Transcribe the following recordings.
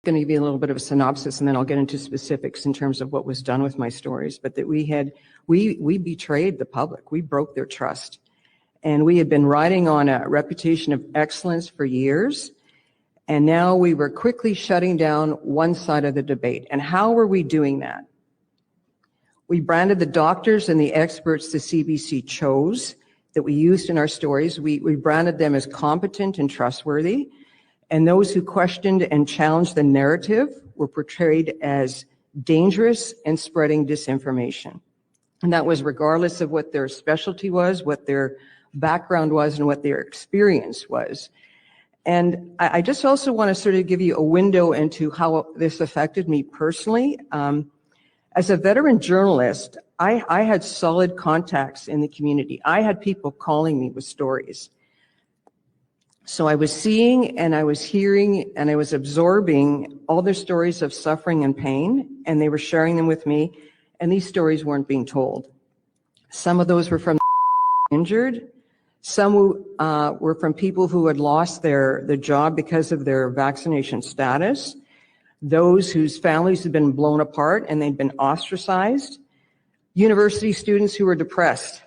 going to give you a little bit of a synopsis, and then I'll get into specifics in terms of what was done with my stories. But that we betrayed the public. We broke their trust. And we had been riding on a reputation of excellence for years. And now we were quickly shutting down one side of the debate. And how were we doing that? We branded the doctors and the experts the CBC chose that we used in our stories. We branded them as competent and trustworthy. And those who questioned and challenged the narrative were portrayed as dangerous and spreading disinformation. And that was regardless of what their specialty was, what their background was, and what their experience was. And I just also want to sort of give you a window into how this affected me personally. As a veteran journalist, I had solid contacts in the community. I had people calling me with stories. So I was seeing and I was hearing and I was absorbing all their stories of suffering and pain, and they were sharing them with me, and these stories weren't being told. Some of those were from injured. Some were from people who had lost their job because of their vaccination status, those whose families had been blown apart and they'd been ostracized, university students who were depressed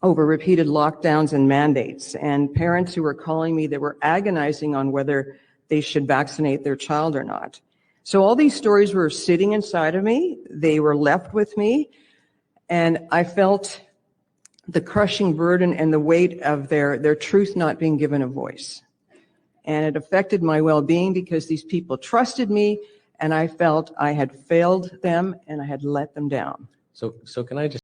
over repeated lockdowns and mandates, and parents who were calling me that were agonizing on whether they should vaccinate their child or not. So all these stories were sitting inside of me. They were left with me, and I felt the crushing burden and the weight of their truth not being given a voice. And it affected my well-being because these people trusted me, and I felt I had failed them and I had let them down. So can I just